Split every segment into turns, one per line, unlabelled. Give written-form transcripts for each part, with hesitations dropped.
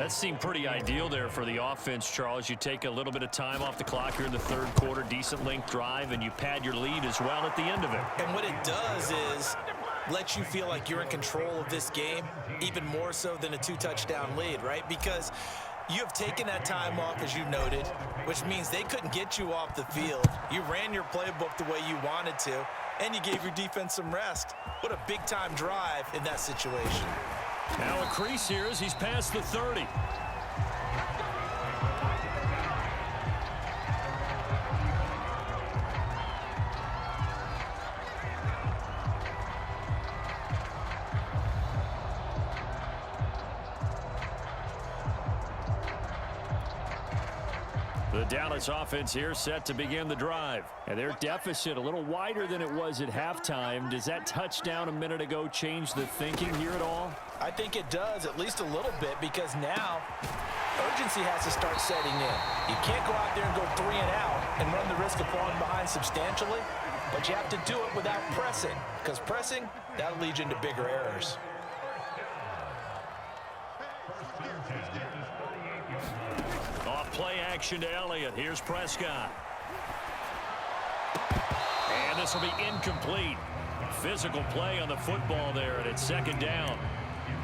That seemed pretty ideal there for the offense, Charles. You take a little bit of time off the clock here in the third quarter, decent length drive, and you pad your lead as well at the end of it.
And what it does is let you feel like you're in control of this game, even more so than a 2-touchdown lead, right? Because you have taken that time off, as you noted, which means they couldn't get you off the field. You ran your playbook the way you wanted to, and you gave your defense some rest. What a big-time drive in that situation.
Now a crease here as he's past the 30. The Dallas offense here set to begin the drive. And their deficit a little wider than it was at halftime. Does that touchdown a minute ago change the thinking here at all?
I think it does, at least a little bit, because now urgency has to start setting in. You can't go out there and go 3 and out and run the risk of falling behind substantially, but you have to do it without pressing, because pressing, that'll lead you into bigger errors.
Off play action to Elliott. Here's Prescott. And this will be incomplete. Physical play on the football there, and it's second down.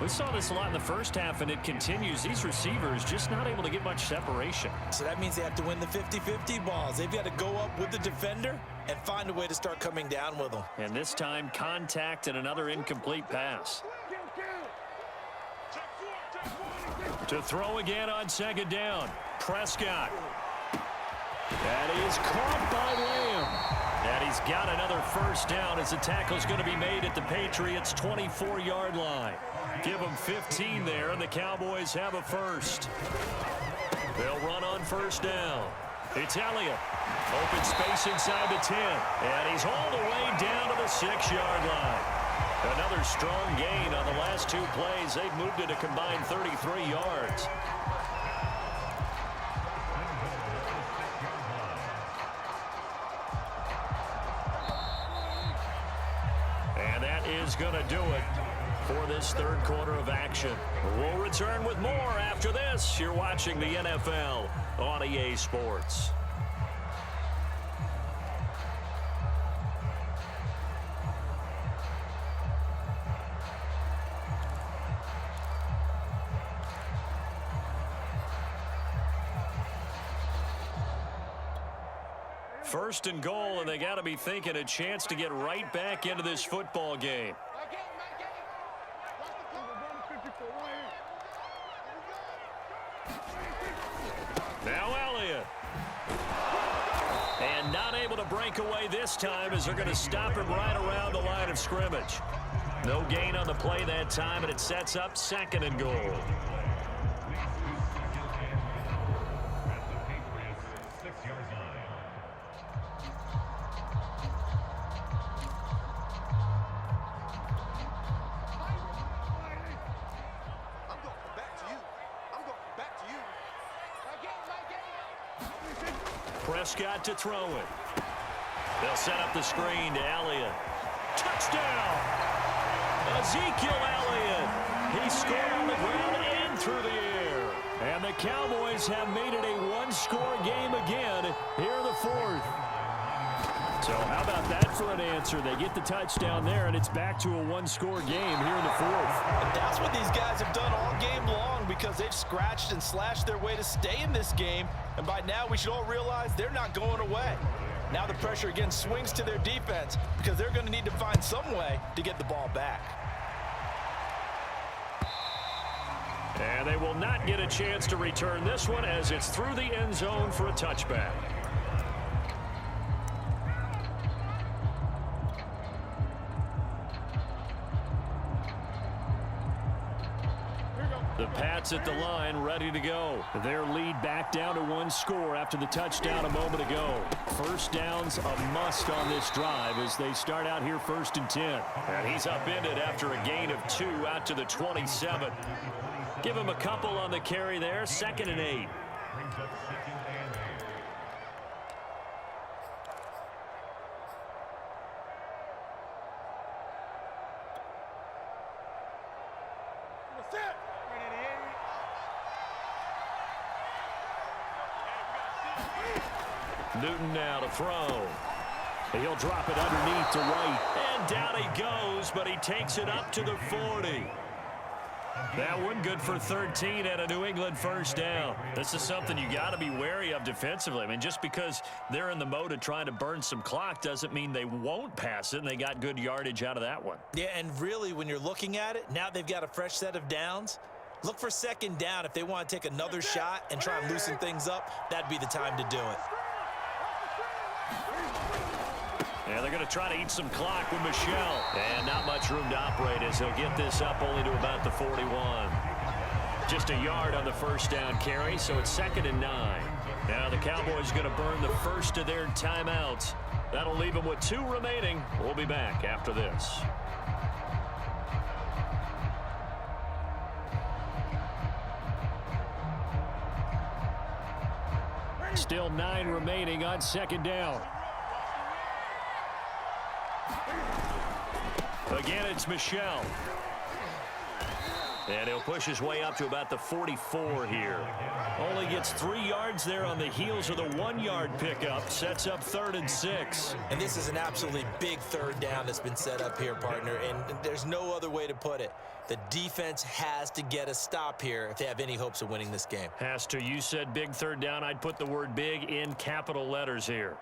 We saw this a lot in the first half, and it continues. These receivers just not able to get much separation.
So that means they have to win the 50-50 balls. They've got to go up with the defender and find a way to start coming down with them.
And this time, contact and another incomplete pass. To throw again on second down. Prescott. That is caught by Lamb. And he's got another first down as the tackle's going to be made at the Patriots' 24-yard line. Give them 15 there, and the Cowboys have a first. They'll run on first down. It's Elliott. Open space inside the 10. And he's all the way down to the 6-yard line. Another strong gain on the last 2 plays. They've moved it a combined 33 yards. And that is going to do it for this third quarter of action. We'll return with more after this. You're watching the NFL on EA Sports. First and goal, and they got to be thinking a chance to get right back into this football game. Now Elliott. And not able to break away this time as they're going to stop him right around the line of scrimmage. No gain on the play that time, and it sets up second and goal. Prescott to throw it. They'll set up the screen to Elliott. Touchdown! Ezekiel Elliott. He scored on the ground and through the air. And the Cowboys have made it a one-score game again here in the fourth. So how about that for an answer? They get the touchdown there, and it's back to a one-score game here in the fourth.
And that's what these guys have done all game long, because they've scratched and slashed their way to stay in this game. And by now, we should all realize they're not going away. Now the pressure again swings to their defense, because they're going to need to find some way to get the ball back.
And they will not get a chance to return this one as it's through the end zone for a touchback. The Pats at the line, ready to go. Their lead back down to one score after the touchdown a moment ago. First down's a must on this drive as they start out here 1st and 10. And he's upended after a gain of 2 out to the 27. Give him a couple on the carry there, 2nd and 8. Newton now to throw. He'll drop it underneath to right. And down he goes, but he takes it up to the 40. That one good for 13 and a New England first down. This is something you got to be wary of defensively. I mean, just because they're in the mode of trying to burn some clock doesn't mean they won't pass it, and they got good yardage out of that one.
Yeah, and really, when you're looking at it, now they've got a fresh set of downs. Look for second down. If they want to take another shot and try and loosen things up, that'd be the time to do it.
Yeah, they're going to try to eat some clock with Michelle. And not much room to operate as he'll get this up only to about the 41. Just a yard on the first down carry, so it's 2nd and 9. Now the Cowboys going to burn the first of their timeouts. That'll leave them with 2 remaining. We'll be back after this. Still 9 remaining on 2nd down. Again, it's Michelle. And he'll push his way up to about the 44 here. Only gets 3 yards there on the heels of the 1-yard pickup. Sets up 3rd and 6.
And this is an absolutely big 3rd down that's been set up here, partner. And there's no other way to put it. The defense has to get a stop here if they have any hopes of winning this game.
Has to. You said big 3rd down. I'd put the word big in capital letters here.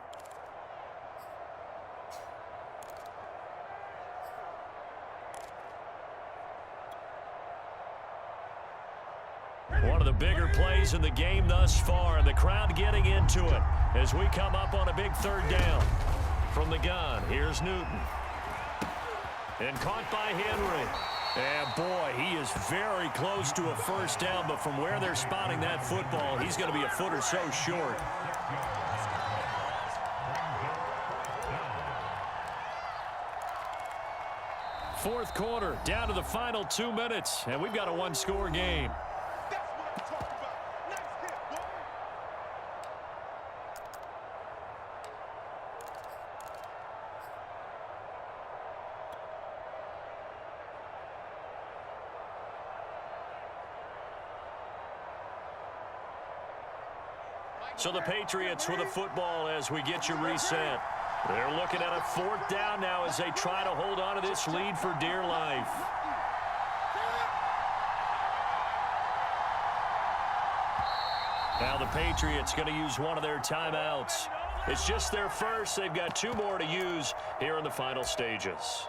One of the bigger plays in the game thus far, and the crowd getting into it as we come up on a big 3rd down. From the gun, here's Newton. And caught by Henry. And boy, he is very close to a first down, but from where they're spotting that football, he's going to be a foot or so short. Fourth quarter, down to the final 2 minutes, and we've got a 1-score game. So the Patriots with the football as we get you reset. They're looking at a 4th down now as they try to hold on to this lead for dear life. Now the Patriots going to use one of their timeouts. It's just their first. They've got 2 more to use here in the final stages.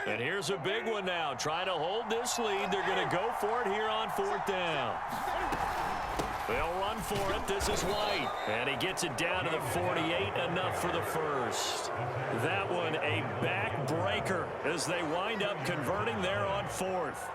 And here's a big one now. Trying to hold this lead. They're going to go for it here on 4th down. They'll run for it. This is White. And he gets it down to the 48. Enough for the first. That one a backbreaker as they wind up converting there on 4th.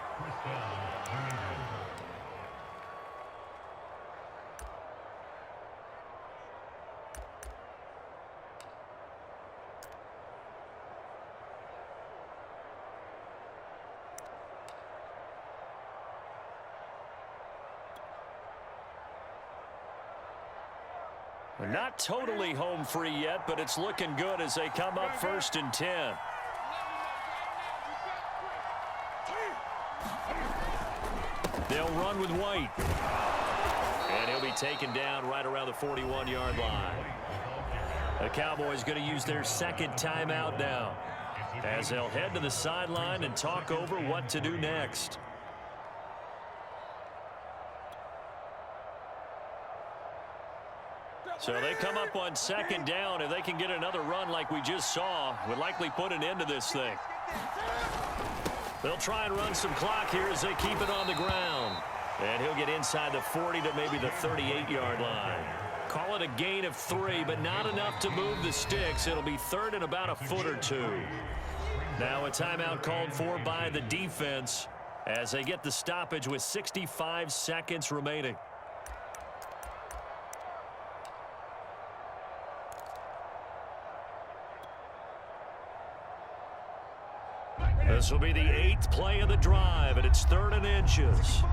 Not totally home free yet, but it's looking good as they come up 1st and 10. They'll run with White. And he'll be taken down right around the 41-yard line. The Cowboys going to use their 2nd timeout now as they'll head to the sideline and talk over what to do next. So they come up on 2nd down. If they can get another run like we just saw, would likely put an end to this thing. They'll try and run some clock here as they keep it on the ground. And he'll get inside the 40 to maybe the 38-yard line. Call it a gain of 3, but not enough to move the sticks. It'll be 3rd and about a foot or 2. Now a timeout called for by the defense as they get the stoppage with 65 seconds remaining. This will be the 8th play of the drive, and it's 3rd and inches.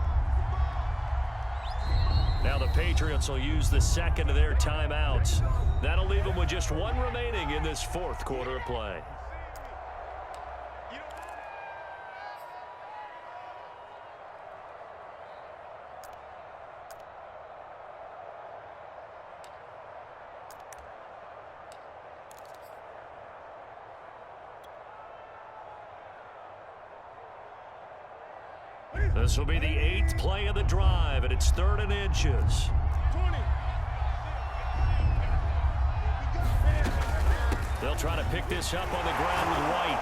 Now the Patriots will use the second of their timeouts. That'll leave them with just one remaining in this fourth quarter of play. This will be the 8th play of the drive, and it's 3rd and inches. They'll try to pick this up on the ground with White.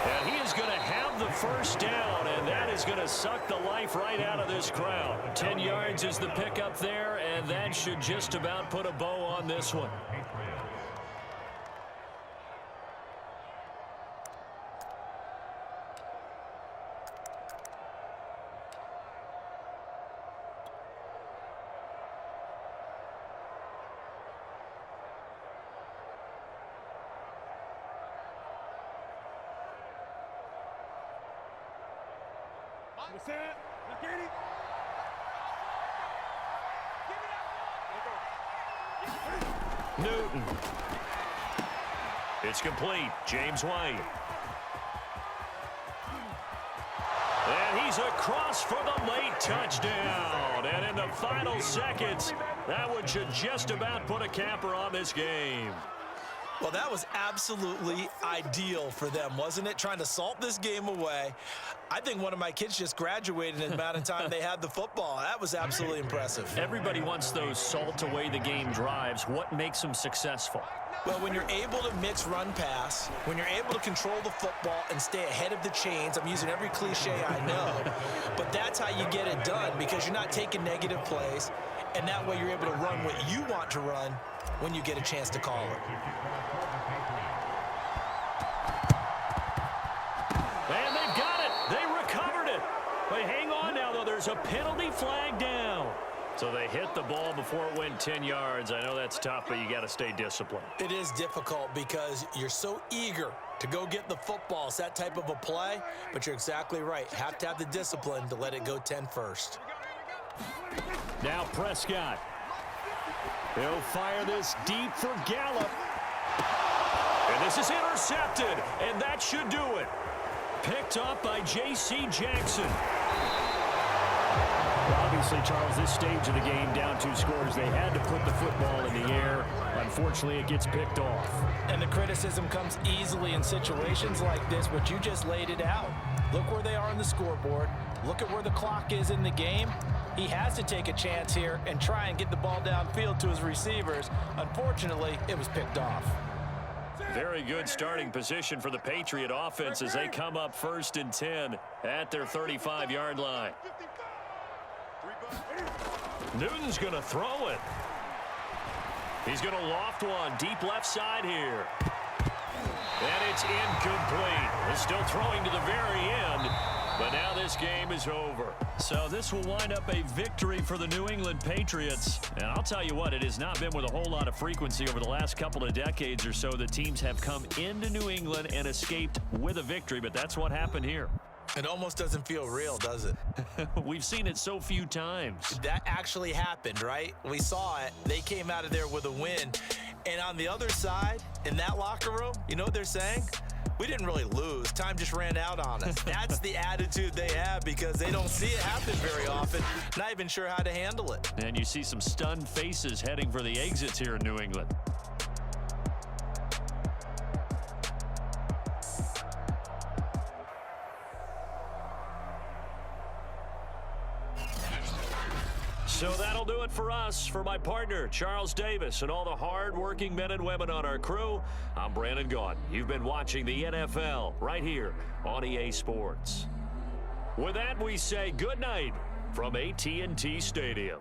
And he is going to have the first down, and that is going to suck the life right out of this crowd. 10 yards is the pickup there, and that should just about put a bow on this one. Newton. It's complete. James White. And he's across for the late touchdown. And in the final seconds, that one should just about put a capper on this game.
Well, that was absolutely ideal for them, wasn't it? Trying to salt this game away. I think one of my kids just graduated in the amount of time they had the football. That was absolutely impressive.
Everybody wants those salt away the game drives. What makes them successful?
Well, when you're able to mix run-pass, when you're able to control the football and stay ahead of the chains, I'm using every cliche I know, but that's how you get it done because you're not taking negative plays, and that way you're able to run what you want to run when you get a chance to call it.
And they've got it. They recovered it. But hang on now, though. There's a penalty flag down. So they hit the ball before it went 10 yards. I know that's tough, but you got to stay disciplined.
It is difficult because you're so eager to go get the football. It's that type of a play, but you're exactly right. Have to have the discipline to let it go 10 first.
Now Prescott. He'll fire this deep for Gallup. And this is intercepted, and that should do it. Picked up by J.C. Jackson. Obviously, Charles, this stage of the game, down 2 scores, they had to put the football in the air. Unfortunately, it gets picked off.
And the criticism comes easily in situations like this, but you just laid it out. Look where they are on the scoreboard. Look at where the clock is in the game. He has to take a chance here and try and get the ball downfield to his receivers. Unfortunately, it was picked off.
Very good starting position for the Patriot offense as they come up 1st and 10 at their 35-yard line. Newton's going to throw it. He's going to loft one deep left side here. And it's incomplete. They're still throwing to the very end, but now this game is over. So this will wind up a victory for the New England Patriots. And I'll tell you what, it has not been with a whole lot of frequency over the last couple of decades or so that teams have come into New England and escaped with a victory, but that's what happened here.
It almost doesn't feel real, does it?
We've seen it so few times.
That actually happened, right? We saw it. They came out of there with a win. And on the other side, in that locker room, you know what they're saying? We didn't really lose. Time just ran out on us. That's the attitude they have because they don't see it happen very often. Not even sure how to handle it.
And you see some stunned faces heading for the exits here in New England. So that'll do it for us. For my partner, Charles Davis, and all the hard-working men and women on our crew, I'm Brandon Gaudin. You've been watching the NFL right here on EA Sports. With that, we say good night from AT&T Stadium.